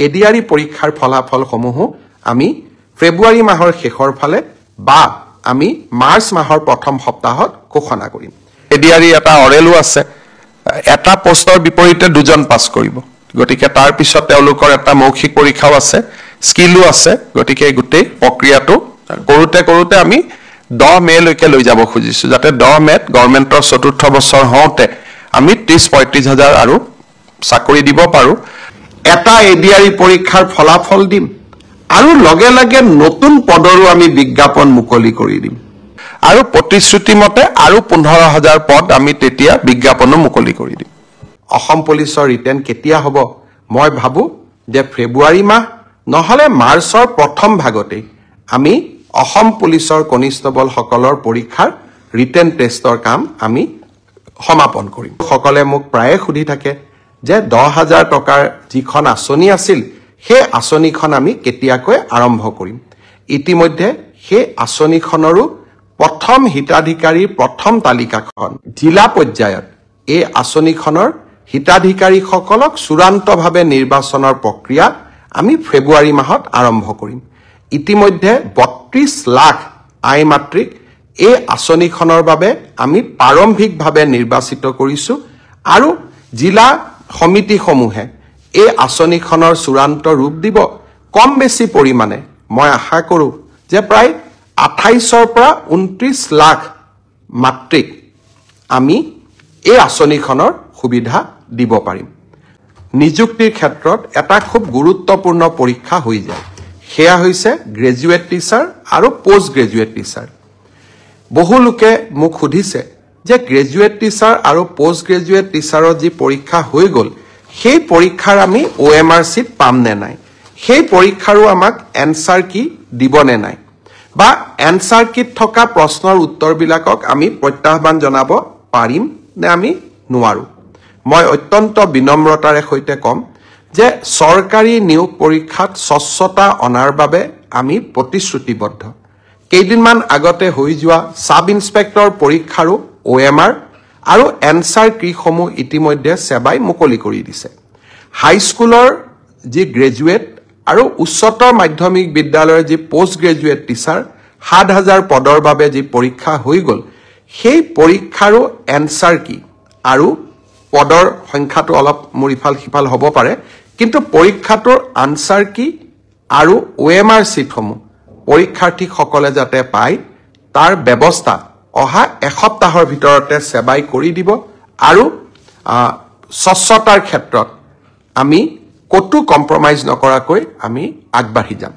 ADRE পৰীক্ষাৰ ফলাফলসমূহ আমি ফেব্ৰুৱাৰী মাহৰ শেষৰ ফালে বা আমি মাৰ্চ মাহৰ প্ৰথম সপ্তাহত ঘোষণা কৰিম। এডিআৰই এটা অৰেলো আছে, এটা পোষ্টৰ বিপৰীতে দুজন পাছ কৰিব, গতিকে তাৰ পিছত তেওঁলোকৰ এটা মৌখিক পৰীক্ষাও আছে, স্কিলো আছে। গতিকে গোটেই প্ৰক্ৰিয়াটো কৰোঁতে আমি 10 মেলৈকে লৈ যাব খুজিছো, যাতে 10 মেত গভৰ্ণমেণ্টৰ চতুৰ্থ বছৰ হওঁতে আমি 30-35 হাজাৰ আৰু চাকৰি দিব পাৰো। এটা এডিআৰই পৰীক্ষাৰ ফলাফল দিম আৰু লগে লগে নতুন পদৰো আমি বিজ্ঞাপন মুকলি কৰি দিম আৰু প্ৰতিশ্ৰুতি মতে আৰু 15,000 পদ আমি তেতিয়া বিজ্ঞাপনো মুকলি কৰি দিম। অসম পুলিচৰ ৰিটেন কেতিয়া হ'ব? মই ভাবো যে ফেব্ৰুৱাৰী মাহ নহলে মাৰ্চৰ প্ৰথম ভাগতেই আমি অসম পুলিচৰ কনিষ্টবলসকলৰ পৰীক্ষাৰ ৰিটেন টেষ্টৰ কাম আমি সমাপন কৰিম। সকলে মোক প্ৰায়ে সুধি থাকে যে 10,000 টকাৰ যিখন আঁচনি আছিল সেই আঁচনিখন আমি কেতিয়াকৈ আৰম্ভ কৰিম। ইতিমধ্যে সেই আঁচনিখনৰো প্ৰথম হিতাধিকাৰীৰ প্ৰথম তালিকাখন জিলা পৰ্যায়ত এই আঁচনিখনৰ হিতাধিকাৰীসকলক চূড়ান্তভাৱে নিৰ্বাচনৰ প্ৰক্ৰিয়া আমি ফেব্ৰুৱাৰী মাহত আৰম্ভ কৰিম। ইতিমধ্যে 32 লাখ আই মাতৃক এই আঁচনিখনৰ বাবে আমি প্ৰাৰম্ভিকভাৱে নিৰ্বাচিত কৰিছো আৰু জিলা সমিতিসমূহে এই আঁচনিখনৰ চূড়ান্ত ৰূপ দিব। কম বেছি পৰিমাণে মই আশা কৰোঁ যে প্ৰায় 28ৰ পৰা 29 লাখ মাতৃক আমি এই আঁচনিখনৰ সুবিধা দিব পাৰিম। নিযুক্তিৰ ক্ষেত্ৰত এটা খুব গুৰুত্বপূৰ্ণ পৰীক্ষা হৈ যায়, সেয়া হৈছে গ্ৰেজুৱেট টিচাৰ আৰু পোষ্ট গ্ৰেজুৱেট টিচাৰ। বহু লোকে মোক সুধিছে যে গ্ৰেজুৱেট টিচাৰ আৰু পোষ্ট গ্ৰেজুৱেট টিচাৰৰ যি পৰীক্ষা হৈ গ'ল সেই পৰীক্ষাৰ আমি OMR চিট পাম নে নাই, সেই পৰীক্ষাৰো আমাক এনচাৰ কি দিব নে নাই, বা এনচাৰ কিট থকা প্ৰশ্নৰ উত্তৰবিলাকক আমি প্ৰত্যাহ্বান জনাব পাৰিম নে আমি নোৱাৰো। মই অত্যন্ত বিনম্ৰতাৰে সৈতে কম যে চৰকাৰী নিয়োগ পৰীক্ষাত স্বচ্ছতা অনাৰ বাবে আমি প্ৰতিশ্ৰুতিবদ্ধ। কেইদিনমান আগতে হৈ যোৱা সাব ইন্সপেক্টৰ পৰীক্ষাৰো OMR আৰু এনচাৰ কিসমূহ ইতিমধ্যে সেৱাই মুকলি কৰি দিছে। হাইস্কুলৰ যি গ্ৰেজুৱেট আৰু উচ্চতৰ মাধ্যমিক বিদ্যালয়ৰ যি পোষ্ট গ্ৰেজুৱেট টিচাৰ 7,000 পদৰ বাবে যি পৰীক্ষা হৈ গ'ল সেই পৰীক্ষাৰো এনচাৰ কি আৰু পদৰ সংখ্যাটো অলপ মোৰ ইফাল সিফাল হ'ব পাৰে, কিন্তু পৰীক্ষাটোৰ আনচাৰ কি আৰু OMR চিটসমূহ পৰীক্ষাৰ্থীসকলে যাতে পায় তাৰ ব্যৱস্থা অহা এসপ্তাহৰ ভিতৰতে সেৱাই কৰি দিব আৰু স্বচ্ছতাৰ ক্ষেত্ৰত আমি কতো কম্প্ৰমাইজ নকৰাকৈ আমি আগবাঢ়ি যাম।